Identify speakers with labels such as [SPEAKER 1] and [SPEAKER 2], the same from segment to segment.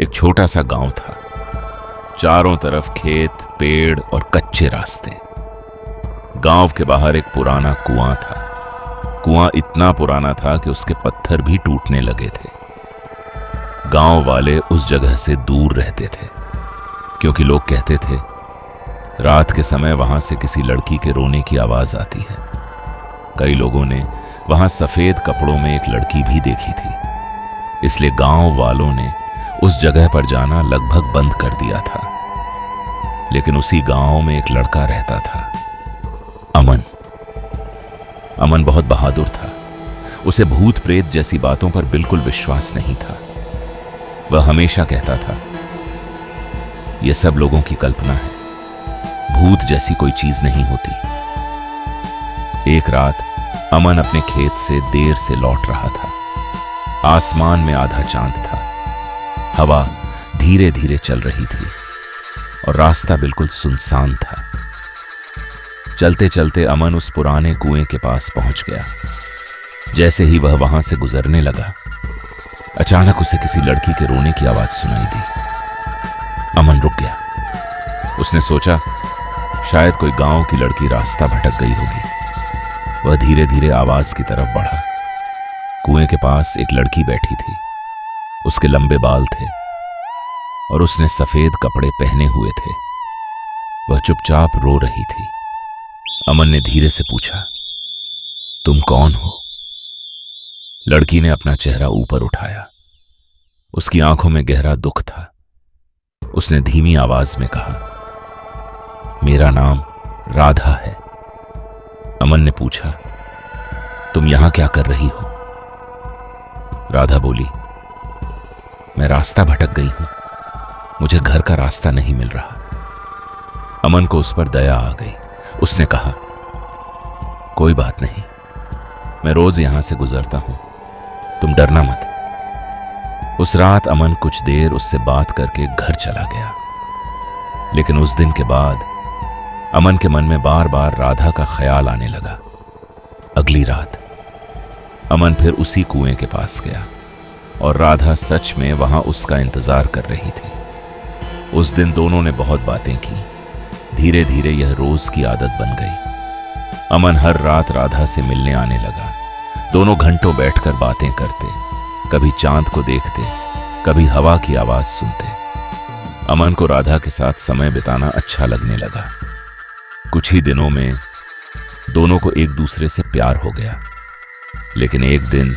[SPEAKER 1] एक छोटा सा गांव था। चारों तरफ खेत, पेड़ और कच्चे रास्ते। गांव के बाहर एक पुराना कुआं था। कुआं इतना पुराना था कि उसके पत्थर भी टूटने लगे थे। गांव वाले उस जगह से दूर रहते थे क्योंकि लोग कहते थे रात के समय वहां से किसी लड़की के रोने की आवाज आती है। कई लोगों ने वहां सफेद कपड़ों में एक लड़की भी देखी थी, इसलिए गांव वालों ने उस जगह पर जाना लगभग बंद कर दिया था। लेकिन उसी गांव में एक लड़का रहता था, अमन। अमन बहुत बहादुर था। उसे भूत प्रेत जैसी बातों पर बिल्कुल विश्वास नहीं था। वह हमेशा कहता था, यह सब लोगों की कल्पना है, भूत जैसी कोई चीज नहीं होती। एक रात अमन अपने खेत से देर से लौट रहा था। आसमान में आधा चांद था। हवा धीरे धीरे चल रही थी और रास्ता बिल्कुल सुनसान था। चलते चलते अमन उस पुराने कुएं के पास पहुंच गया। जैसे ही वह वहां से गुजरने लगा, अचानक उसे किसी लड़की के रोने की आवाज सुनाई दी। अमन रुक गया। उसने सोचा शायद कोई गांव की लड़की रास्ता भटक गई होगी। वह धीरे धीरे आवाज की तरफ बढ़ा। कुएं के पास एक लड़की बैठी थी। उसके लंबे बाल थे और उसने सफेद कपड़े पहने हुए थे। वह चुपचाप रो रही थी। अमन ने धीरे से पूछा, तुम कौन हो? लड़की ने अपना चेहरा ऊपर उठाया। उसकी आंखों में गहरा दुख था। उसने धीमी आवाज में कहा, मेरा नाम राधा है। अमन ने पूछा, तुम यहां क्या कर रही हो? राधा बोली, मैं रास्ता भटक गई हूं, मुझे घर का रास्ता नहीं मिल रहा। अमन को उस पर दया आ गई। उसने कहा, कोई बात नहीं, मैं रोज यहां से गुजरता हूं, तुम डरना मत। उस रात अमन कुछ देर उससे बात करके घर चला गया। लेकिन उस दिन के बाद अमन के मन में बार बार राधा का ख्याल आने लगा। अगली रात अमन फिर उसी कुएं के पास गया और राधा सच में वहां उसका इंतजार कर रही थी। उस दिन दोनों ने बहुत बातें की। धीरे धीरे यह रोज की आदत बन गई। अमन हर रात राधा से मिलने आने लगा। दोनों घंटों बैठकर बातें करते, कभी चांद को देखते, कभी हवा की आवाज सुनते। अमन को राधा के साथ समय बिताना अच्छा लगने लगा। कुछ ही दिनों में दोनों को एक दूसरे से प्यार हो गया। लेकिन एक दिन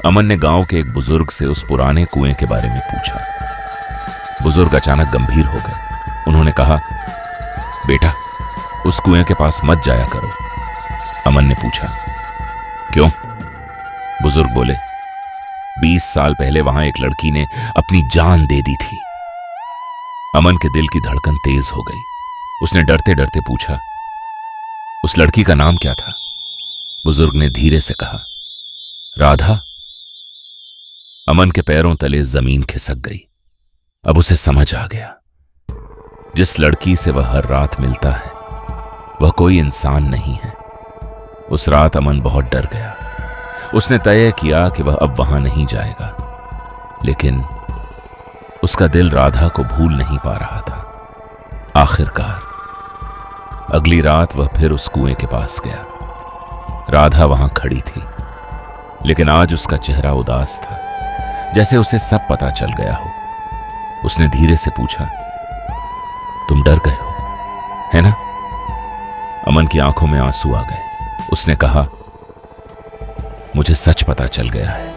[SPEAKER 1] अमन ने गांव के एक बुजुर्ग से उस पुराने कुएं के बारे में पूछा। बुजुर्ग अचानक गंभीर हो गए। उन्होंने कहा, बेटा, उस कुएं के पास मत जाया करो। अमन ने पूछा, क्यों? बुजुर्ग बोले, 20 साल पहले वहां एक लड़की ने अपनी जान दे दी थी। अमन के दिल की धड़कन तेज हो गई। उसने डरते डरते पूछा, उस लड़की का नाम क्या था? बुजुर्ग ने धीरे से कहा, राधा। अमन के पैरों तले जमीन खिसक गई। अब उसे समझ आ गया, जिस लड़की से वह हर रात मिलता है वह कोई इंसान नहीं है। उस रात अमन बहुत डर गया। उसने तय किया कि वह अब वहां नहीं जाएगा। लेकिन उसका दिल राधा को भूल नहीं पा रहा था। आखिरकार अगली रात वह फिर उस कुएं के पास गया। राधा वहां खड़ी थी, लेकिन आज उसका चेहरा उदास था, जैसे उसे सब पता चल गया हो। उसने धीरे से पूछा, तुम डर गए हो, है ना? अमन की आंखों में आंसू आ गए। उसने कहा, मुझे सच पता चल गया है।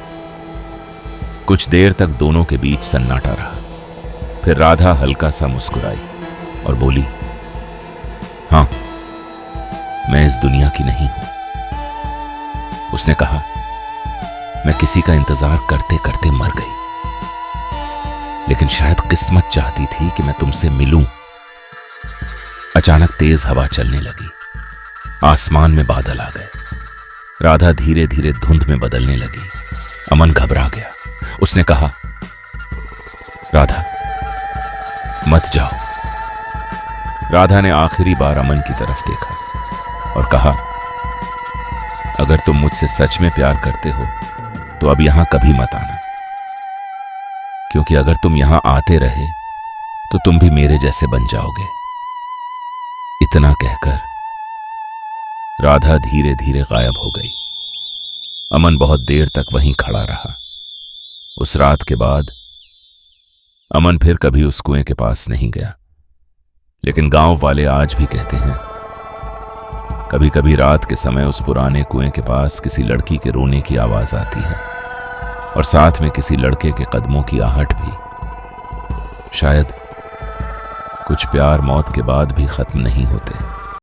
[SPEAKER 1] कुछ देर तक दोनों के बीच सन्नाटा रहा। फिर राधा हल्का सा मुस्कुराई और बोली, हां, मैं इस दुनिया की नहीं हूं। उसने कहा, मैं किसी का इंतजार करते करते मर गई, लेकिन शायद किस्मत चाहती थी कि मैं तुमसे मिलूं। अचानक तेज हवा चलने लगी। आसमान में बादल आ गए। राधा धीरे धीरे धुंध में बदलने लगी। अमन घबरा गया। उसने कहा, राधा, मत जाओ। राधा ने आखिरी बार अमन की तरफ देखा और कहा, अगर तुम मुझसे सच में प्यार करते हो तो अब यहां कभी मत आना, क्योंकि अगर तुम यहां आते रहे तो तुम भी मेरे जैसे बन जाओगे। इतना कहकर राधा धीरे धीरे गायब हो गई। अमन बहुत देर तक वहीं खड़ा रहा। उस रात के बाद अमन फिर कभी उस कुएं के पास नहीं गया। लेकिन गांव वाले आज भी कहते हैं, कभी कभी रात के समय उस पुराने कुएं के पास किसी लड़की के रोने की आवाज आती है और साथ में किसी लड़के के कदमों की आहट भी। शायद कुछ प्यार मौत के बाद भी खत्म नहीं होते।